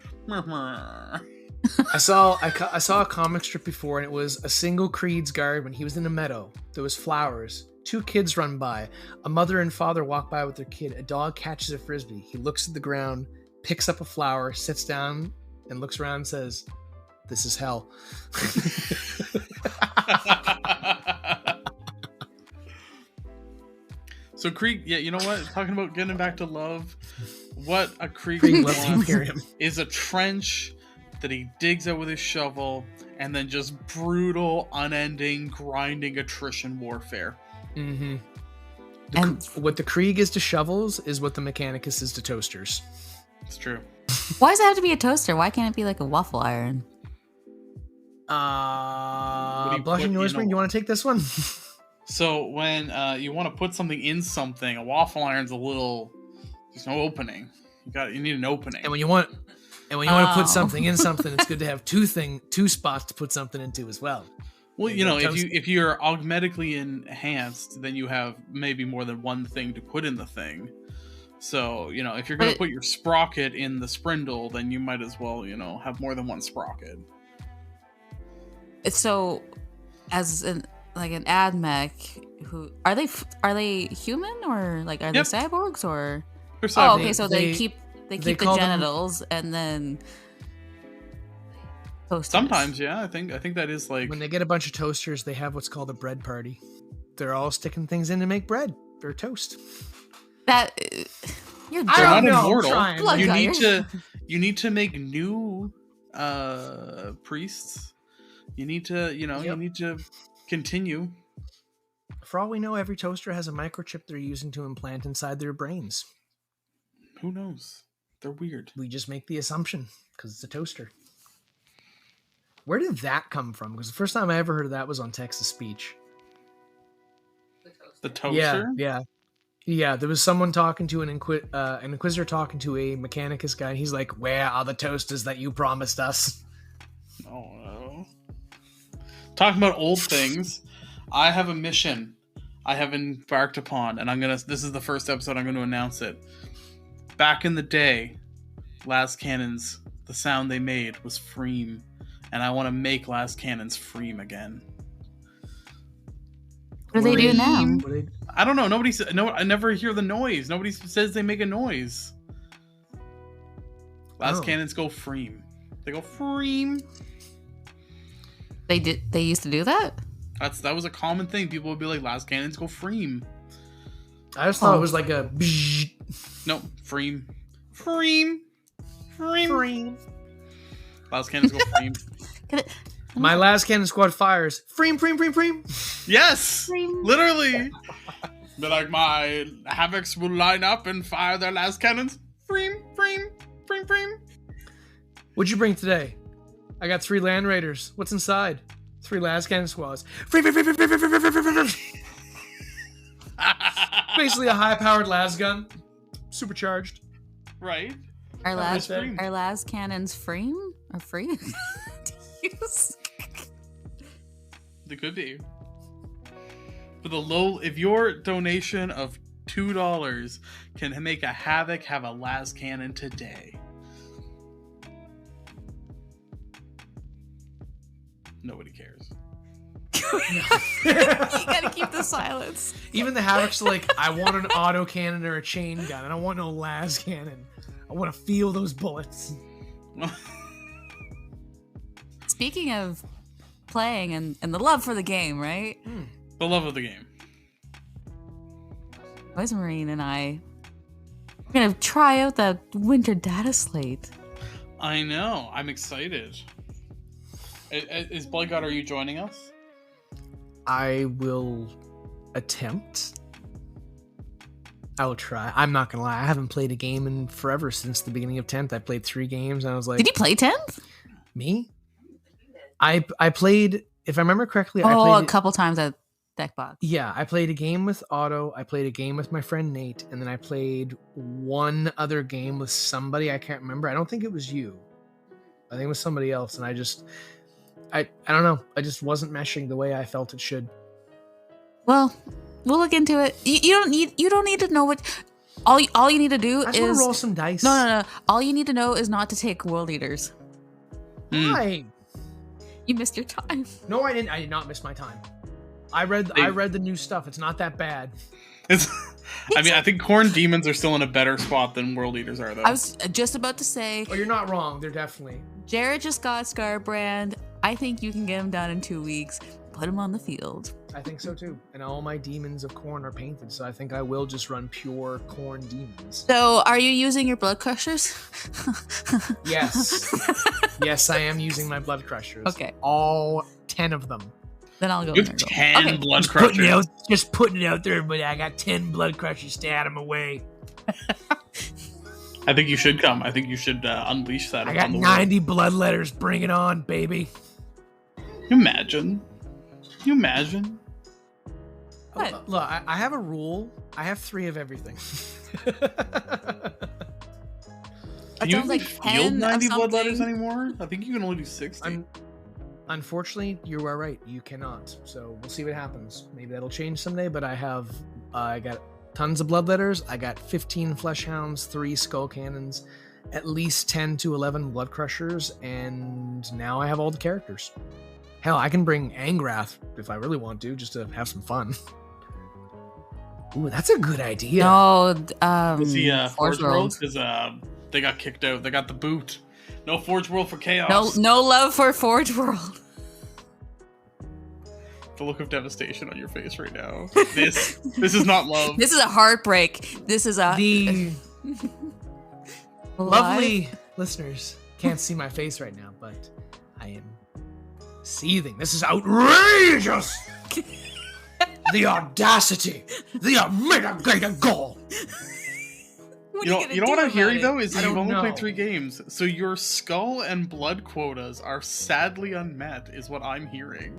I saw a comic strip before, and it was a single Creed's guard when he was in a meadow. There was flowers. 2 kids run by. A mother and father walk by with their kid. A dog catches a frisbee. He looks at the ground, picks up a flower, sits down, and looks around and says, "This is hell." So Krieg, you know what? Talking about getting back to love, what a Krieg wants is a trench that he digs out with his shovel, and then just brutal, unending, grinding attrition warfare. Mm-hmm. What the Krieg is to shovels is what the Mechanicus is to toasters. It's true. Why does it have to be a toaster? Why can't it be like a waffle iron? Blushing Norseman, you want to take this one? So when you want to put something in something, a waffle iron's there's no opening. You need an opening. And when you want to put something in something, it's good to have two spots to put something into as well. Well, if you're augmentically enhanced, then you have maybe more than one thing to put in the thing. So, if you're going to But put your sprocket in the spindle, then you might as well, have more than one sprocket. so, as an ad mech, who are they human or like are they Yep. cyborgs or? They're Oh, cyborg. okay. So they keep they the call them- genitals and then toasters. Sometimes, yeah. I think that is like When they get a bunch of toasters, they have what's called a bread party. They're all sticking things in to make bread or toast. that you're I they're don't not know, I'm immortal. trying. Look, You need to make new priests. You need to, you Yep. need to continue. For all we know, every toaster has a microchip they're using to implant inside their brains. Who knows? They're weird. We just make the assumption because it's a toaster. Where did that come from? Because the first time I ever heard of that was on Text to Speech. The toaster? Yeah. There was someone talking to an inquisitor talking to a mechanicus guy. And he's like, "Where are the toasters that you promised us?" Oh no. Talking about old things, I have a mission I have embarked upon, and this is the first episode I'm gonna announce it. Back in the day, Las Cannons, the sound they made was Freem, and I want to make Las Cannons Freem again. What do they do now? What do they- I don't know. I never hear the noise. Nobody says they make a noise. Las Oh. Cannons go Freem. They go Freem. They used to do that? That was a common thing. People would be like, Las Cannons go Freem. I just thought it was like a bzzz. No, Freem. Freem. Freem. Freem. Las Cannons go Freem. My last cannon squad fires. Freem, freem, freem, freem. Yes! Literally! Be like, my Havocs will line up and fire their last cannons. Freem, Freem, Freem, Freem. What'd you bring today? I got 3 land raiders. What's inside? 3 last cannon squads. Freem, freem, freem, freem, freem, freem, freem, freem, freem. Basically a high-powered las gun. Supercharged. Right? Our last Freem. our last cannons free or free to use? They could be. For the if your donation of $2 can make a Havoc have a las cannon today. Nobody cares. You gotta keep the silence. Even the Havocs are like, I want an auto cannon or a chain gun. I don't want no las cannon. I want to feel those bullets. Speaking of playing and the love for the game, right? The love of the game. Boys Marine and I are gonna try out that winter data slate. I know. I'm excited. Is Blood God, are you joining us? I will attempt. I'll try. I'm not gonna lie. I haven't played a game in forever since the beginning of 10th. I played 3 games and I was like, Did you play 10th? me? I played, if I remember correctly, I Oh, played a couple times at Deckbox. Yeah, I played a game with Otto. I played a game with my friend Nate, and then I played one other game with somebody I can't remember. I don't think it was you. I think it was somebody else, and I don't know. I just wasn't meshing the way I felt it should. Well, we'll look into it. You don't need to know what. All you need to do I just want is to roll some dice. no. All you need to know is not to take World Eaters. Why? You missed your time. No, I didn't. I did not miss my time. I read the new stuff. It's not that bad. I think Corn Demons are still in a better spot than World Eaters are, though. I was just about to say, Oh, you're not wrong. They're definitely. Jared just got Scarbrand. I think you can get him done in 2 weeks. Put him on the field. I think so too. And all my demons of corn are painted, so I think I will just run pure corn demons. So, are you using your blood crushers? Yes. Yes, I am using my blood crushers. Okay. All 10 of them. Then I'll go. You have 10 Okay. blood crushers. Just putting it out there, everybody. I got 10 blood crushers. Stay out of my way. I think you should come. I think you should unleash that. I got upon the 90 blood letters. Bring it on, baby. world. You imagine? What? Look, I have a rule. I have 3 of everything. That Can you sounds like even 10 field of 90 blood letters something. anymore? I think you can only do 60. Unfortunately, you are right. You cannot. So we'll see what happens. Maybe that'll change someday. But I got tons of bloodletters. I got 15 fleshhounds, 3 skull cannons, at least 10 to 11 blood crushers, and now I have all the characters. Hell, I can bring Angrath if I really want to, just to have some fun. Ooh, that's a good idea. No, Is he Forge World? World. Because they got kicked out. They got the boot. No Forge World for Chaos. No love for Forge World. The look of devastation on your face right now. This is not love. This is a heartbreak. This is a The lovely listeners can't see my face right now, but I am seething. This is outrageous. The audacity, the unmitigated gall. What You are know gonna what do I'm hearing about though it? is I you've don't only know. played 3 games, so your skull and blood quotas are sadly unmet, is what I'm hearing.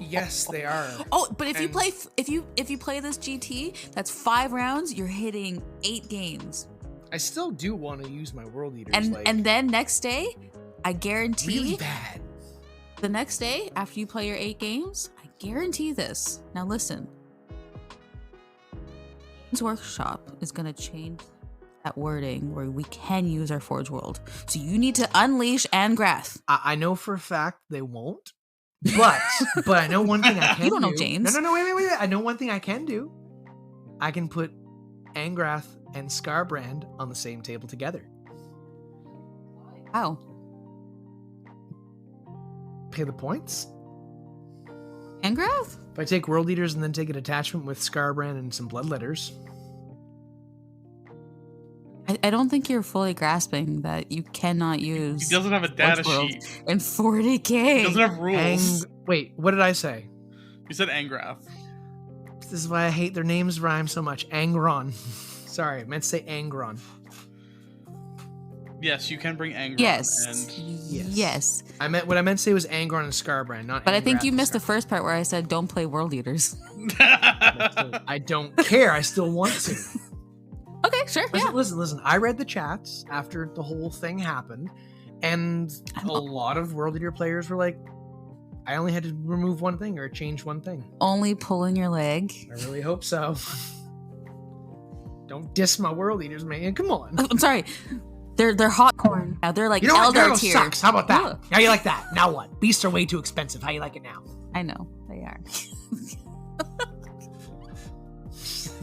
Yes, they are. Oh, but if you And- play if you play this GT, that's 5 rounds. You're hitting 8 games, I still do want to use my world eaters. and then next day, I guarantee really bad. the next day after you play your 8 games, I guarantee this. Now listen, Games Workshop is gonna change that wording where we can use our Forge World. So you need to unleash Angrath. I know for a fact they won't, but I know one thing I can. You don't know, do. James. No, wait. I know one thing I can do. I can put Angrath and Scarbrand on the same table together. Wow, Pay the points. Angrath? If I take World Eaters and then take an attachment with Scarbrand and some Bloodletters. I don't think you're fully grasping that you cannot use He doesn't have a data Forge World sheet. in 40k. He doesn't have rules. Wait, what did I say? You said Angrath. This is why I hate their names rhyme so much. Angron. Sorry, I meant to say Angron. Yes, you can bring Angrath. Yes. And Yes. What I meant to say was Angron and Scarbrand, not. But I think Angrath you and missed the Scarbrand. first part where I said don't play World Eaters. I don't care. I still want to. Okay, sure. Yeah. Listen. I read the chats after the whole thing happened, and a lot of World Eater players were like, I only had to remove one thing or change one thing. Only pulling your leg. I really hope so. Don't diss my World Eaters, man. Come on. I'm sorry. They're hot corn. Now they're like You know what? Eldar Gyro tier. sucks. How about that? Ugh. How you like that? Now what? Beasts are way too expensive. How you like it now? I know they are.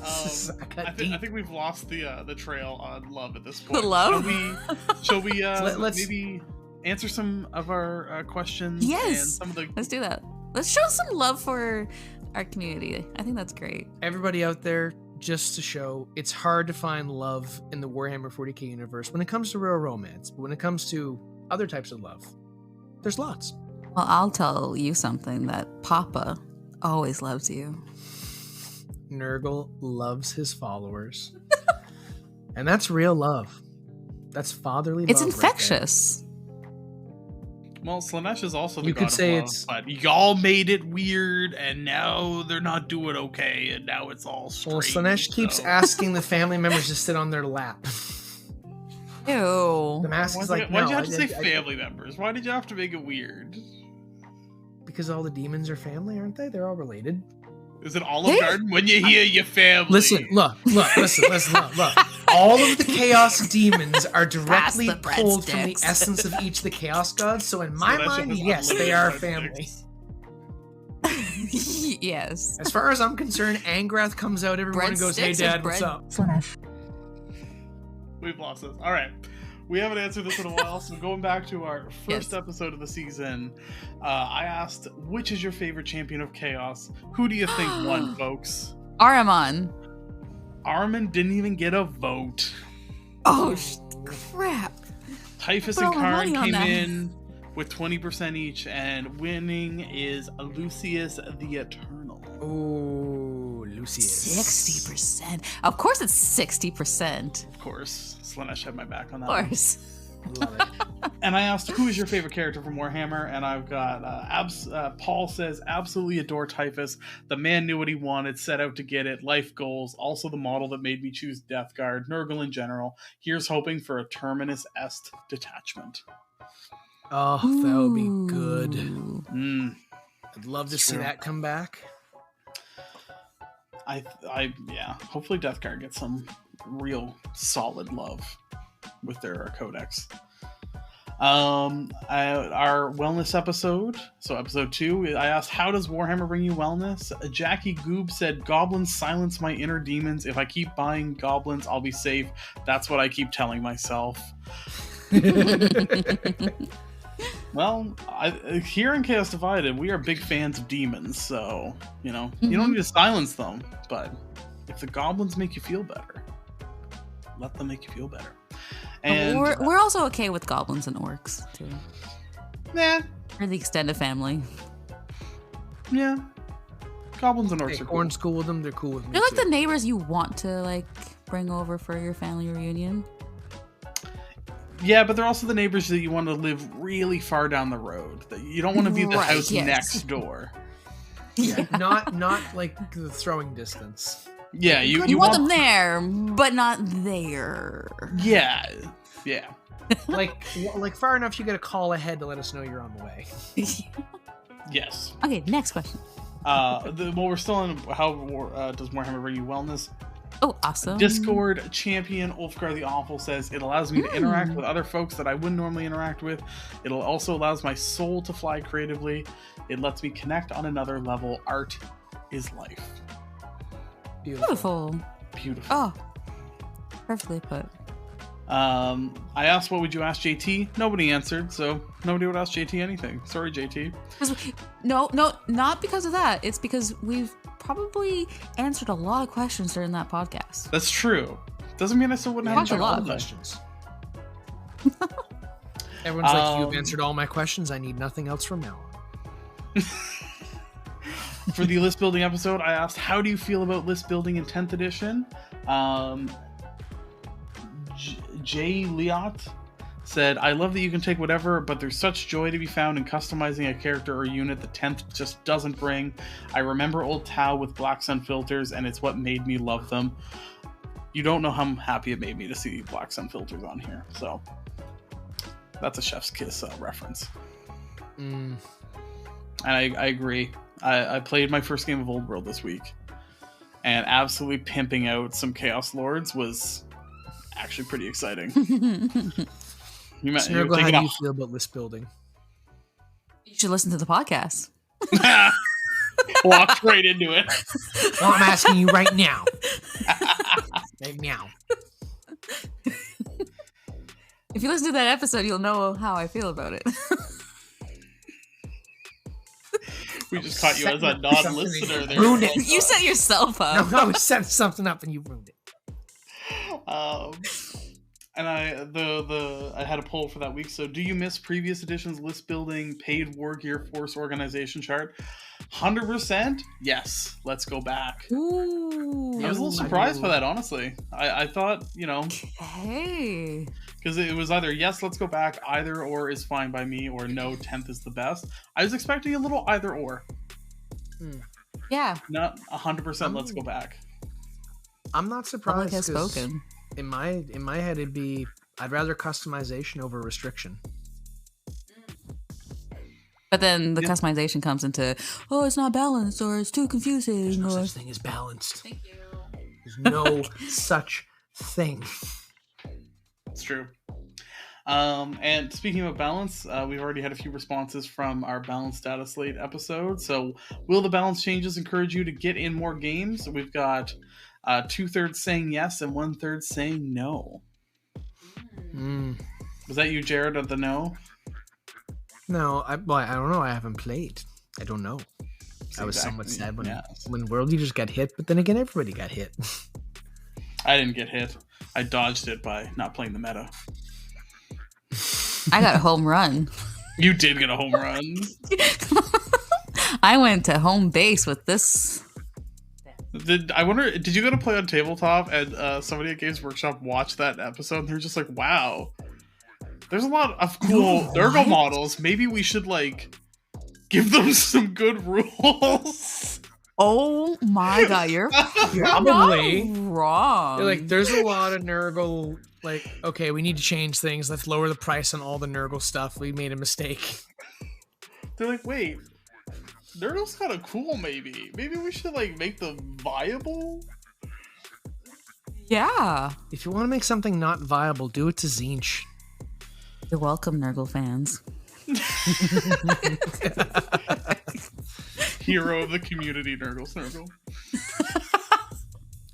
I think we've lost the trail on love at this point. The love? Shall we Let's- maybe answer some of our questions? Yes. And some of the Let's do that. Let's show some love for our community. I think that's great. Everybody out there, just to show, it's hard to find love in the Warhammer 40k universe when it comes to real romance, but when it comes to other types of love, there's lots. Well, I'll tell you something that Papa always loves you. Nurgle loves his followers. And that's real love. That's fatherly It's love. right there. infectious. Well, Slanesh is also the You god could of say love, it's- but y'all made it weird, and now they're not doing okay, and now it's all strange. Well, Slanesh keeps so- asking the family members to sit on their lap. Ew. The mask is like, why'd no, you have to say I- family members? Why did you have to make it weird? because all the demons are family, aren't they? They're all related. Is it Olive Garden when you hear your family? Listen, look. All of the chaos demons are directly the pulled from the breadsticks. essence of each of the chaos gods. So in my Slanesh mind, has yes, they unlimited are breadsticks. family. Yes. As far as I'm concerned, Angrath comes out every morning and goes, "Hey, Breadsticks is Dad, what's bread- up?" We've lost this. All right. We haven't answered this in a while, so going back to our first Yes. episode of the season, I asked, which is your favorite champion of chaos? Who do you think won, folks? Aramon. Armin didn't even get a vote. Oh, crap. Typhus Put and all my Karn money on came them. in with 20% each, and winning is Lucius the Eternal. Ooh, Lucius. 60%. Of course it's 60%. Of course, Slanesh had my back on that. Of one. course. Love it. And I asked, who is your favorite character from Warhammer? And I've got Paul says, absolutely adore Typhus. The man knew what he wanted, set out to get it. Life goals, also the model that made me choose Death Guard. Nurgle in general. Here's hoping for a Terminus Est detachment. Oh, that would be good. Ooh. Mm. I'd love to It's see true. that come back. yeah. Hopefully, Death Guard gets some real solid love with their codex. Our wellness episode, so episode 2, I asked, how does Warhammer bring you wellness? Jackie Goob said, goblins silence my inner demons. If I keep buying goblins, I'll be safe. That's what I keep telling myself. Well, here in Chaos Divided, we are big fans of demons, so, you know, you don't need to silence them, but if the goblins make you feel better, let them make you feel better. And we're also okay with goblins and orcs too. Nah. Or the extended family. Yeah. Goblins and orcs are cool. Corn's cool with them. They're cool with me. They're like too. the neighbors you want to like bring over for your family reunion. Yeah, but they're also the neighbors that you want to live really far down the road. That you don't want to be the house next door. Yeah, not like the throwing distance. Yeah, you want them there, but not there. Yeah. like far enough you get a call ahead to let us know you're on the way. Yes. Okay, next question. We're still on how does Warhammer bring you wellness? Oh, awesome. Discord champion Ulfgar the Awful says, it allows me to interact with other folks that I wouldn't normally interact with. It also allows my soul to fly creatively. It lets me connect on another level. Art is life. Beautiful. Beautiful. Oh, perfectly put. I asked, what would you ask JT? Nobody answered, so nobody would ask JT anything. Sorry, JT. No, not because of that. It's because we've probably answered a lot of questions during that podcast. That's true. Doesn't mean I still wouldn't have a lot of questions. Everyone's like, you've answered all my questions. I need nothing else from now on. For the list building episode, I asked, how do you feel about list building in 10th edition? Jay Liot said, I love that you can take whatever, but there's such joy to be found in customizing a character or unit the 10th just doesn't bring. I remember old Tau with Black Sun filters, and it's what made me love them. You don't know how happy it made me to see Black Sun filters on here, so that's a Chef's Kiss reference. And I agree. I played my first game of Old World this week, and absolutely pimping out some Chaos Lords was actually pretty exciting. Snurgle, how do you feel about list building? You should listen to the podcast. Walked right into it. Well, I'm asking you right now. Right now. If you listen to that episode, you'll know how I feel about it. We just caught you as a non-listener there. Ruined it. You set yourself up. No, I set something up and you ruined it. And I had a poll for that week. So, do you miss previous editions list building paid war gear force organization chart? 100%. Yes. Let's go back. Ooh. I was a little surprised by that, honestly. I thought, hey, because it was either yes, let's go back, either or is fine by me, or no, 10th is the best. I was expecting a little either or. Yeah. Not 100%. Let's go back. I'm not surprised. Public has spoken. In my head, it'd be I'd rather customization over restriction. But then the customization comes into, oh, it's not balanced, or it's too confusing. There's no or... such thing as balanced. Thank you. There's no such thing. It's true. And speaking of balance, we've already had a few responses from our balance data slate episode. So, will the balance changes encourage you to get in more games? We've got 2/3 saying yes and 1/3 saying no. Was that you, Jared, at the no? No, I don't know. I haven't played. I don't know. I was somewhat sad when World Eaters got hit, but then again, everybody got hit. I didn't get hit. I dodged it by not playing the meta. I got a home run. You did get a home run. I went to home base with this. Did you go to play on tabletop and somebody at Games Workshop watched that episode and they're just like, wow, there's a lot of cool Nurgle models. Maybe we should give them some good rules. Oh my god, you're probably not wrong. You're like, there's a lot of Nurgle. Okay, we need to change things. Let's lower the price on all the Nurgle stuff. We made a mistake. They're like, wait, Nurgle's kind of cool, maybe. Maybe we should, like, make them viable? Yeah. If you want to make something not viable, do it to Zinch. You're welcome, Nurgle fans. Hero of the community, Nurgle.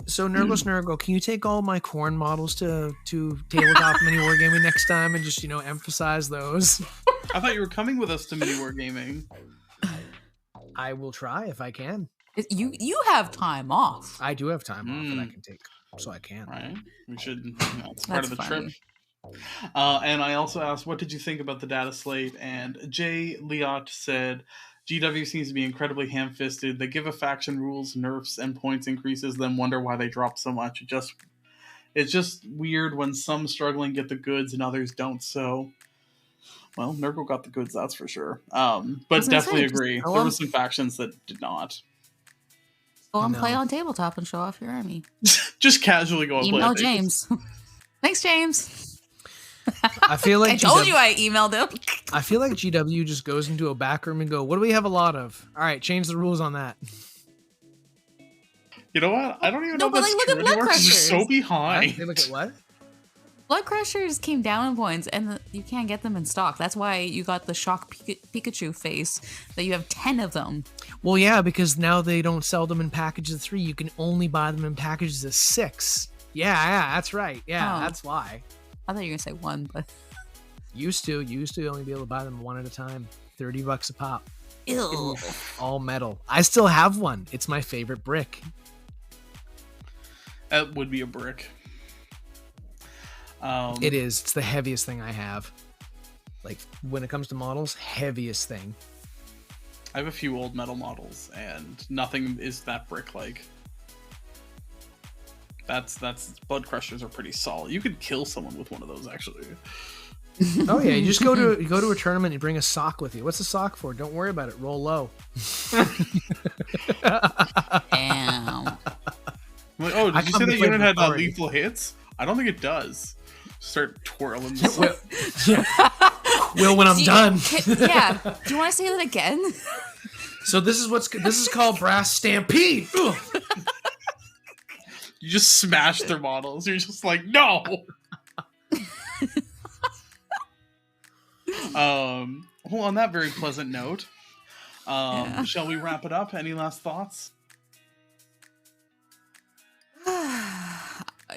So Nurgle, can you take all my corn models to tabletop mini wargaming next time and just, emphasize those? I thought you were coming with us to mini wargaming. I will try if I can. You have time off. I do have time off that I can take, so I can. Right. We should. It's part of the funny. trip. And I also asked, what did you think about the data slate? And Jay Liot said, GW seems to be incredibly ham-fisted. They give a faction rules, nerfs, and points increases, then wonder why they drop so much. It's just weird when some struggling get the goods and others don't. So, well, Nurgle got the goods, that's for sure. But definitely agree. There were some factions that did not. Go and play on tabletop and show off your army. Just casually go and play. Email James. Thanks, James. I feel like I told you I emailed him. I feel like GW just goes into a back room and go, what do we have a lot of? All right, change the rules on that. You know what? I don't even know if but that's look true at Blood anymore because Crushers. you're so behind. They look at what? Blood Crushers came down in points, and you can't get them in stock. That's why you got the Shock Pikachu face, that you have 10 of them. Well, yeah, because now they don't sell them in packages of 3. You can only buy them in packages of 6. Yeah, that's right. Yeah, that's why. I thought you were going to say 1, but... Used to only be able to buy them one at a time. $30 a pop. Ew. All metal. I still have one. It's my favorite brick. That would be a brick. It is. It's the heaviest thing I have. Like, when it comes to models, heaviest thing. I have a few old metal models, and nothing is that brick-like. That's Blood Crushers are pretty solid. You could kill someone with one of those, actually. Oh yeah, you just go to a tournament and bring a sock with you. What's a sock for? Don't worry about it. Roll low. Damn. Like, oh, did you say that unit had lethal hits? I don't think it does. Start twirling the Will when I'm done. Yeah. Do you want to say that again? So this is called Brass Stampede. You just smash their models. You're just like, no. Well, on that very pleasant note, shall we wrap it up? Any last thoughts?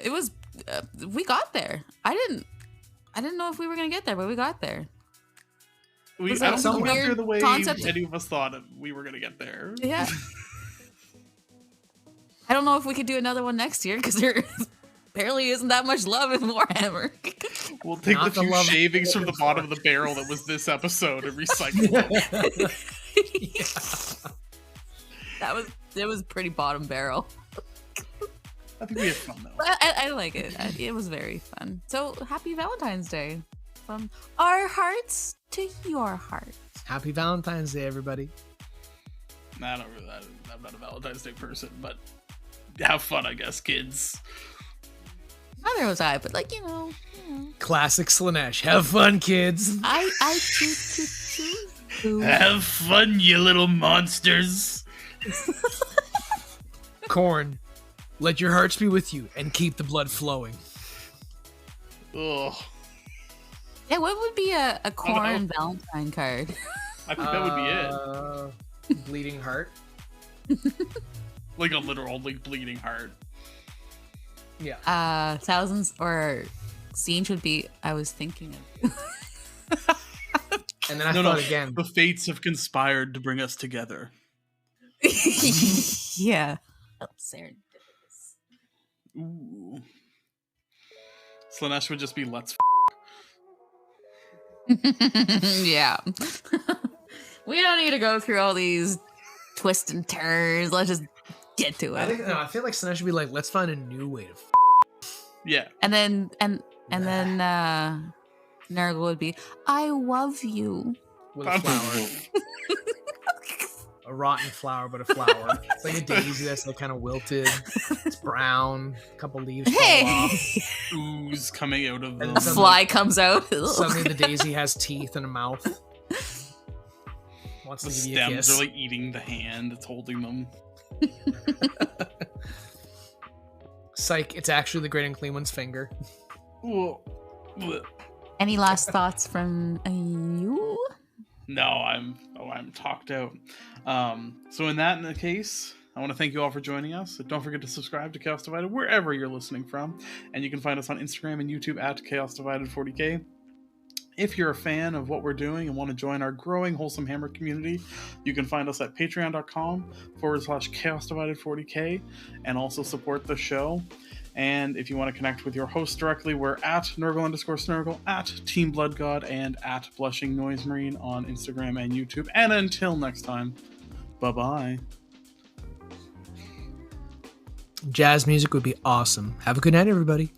It was we got there. I didn't know if we were gonna get there, but we got there. I don't think we got there the way any of us thought we were gonna get there. Yeah. I don't know if we could do another one next year because there apparently isn't that much love in Warhammer. We'll take the few shavings from the bottom of the barrel that was this episode and recycle them. It was pretty bottom barrel. I think we had fun though. I like it. It was very fun. So happy Valentine's Day from our hearts to your heart. Happy Valentine's Day, everybody. I'm not a Valentine's Day person, but have fun, I guess, kids. Neither was I, but like, you know. Classic Slanesh. Have fun, kids. I too. Have fun, you little monsters. Corn. Let your hearts be with you and keep the blood flowing. Ugh. Yeah, what would be a corn Valentine card? I think that would be it. Bleeding heart. Like a literal bleeding heart. Yeah. Thousands or Zinch would be I was thinking of you. And then I thought again. The fates have conspired to bring us together. Yeah. Serendipitous. Ooh. Slanesh would just be let's Yeah. We don't need to go through all these twists and turns. Let's just get to it. I feel like Slanesh should be like, let's find a new way to Yeah. And then Nurgle would be, I love you. With a flower. A rotten flower, but a flower. It's like a daisy that's like kind of wilted. It's brown. A couple leaves fall off. Ooze coming out of them. A fly comes out. Suddenly the daisy has teeth and a mouth. Wants The to give you a stems kiss. are like eating the hand that's holding them. Psych, it's actually the Great Unclean One's finger. Any last thoughts from you? No, I'm talked out. So in that case, I want to thank you all for joining us. Don't forget to subscribe to Chaos Divided wherever you're listening from, and you can find us on Instagram and YouTube at Chaos Divided 40K. If you're a fan of what we're doing and want to join our growing Wholesome Hammer community, you can find us at patreon.com/Chaos Divided 40K and also support the show. And if you want to connect with your host directly, we're at Nurgle_Snurgle, at Team Blood God, and at Blushing Noise Marine on Instagram and YouTube. And until next time, bye-bye. Jazz music would be awesome. Have a good night, everybody.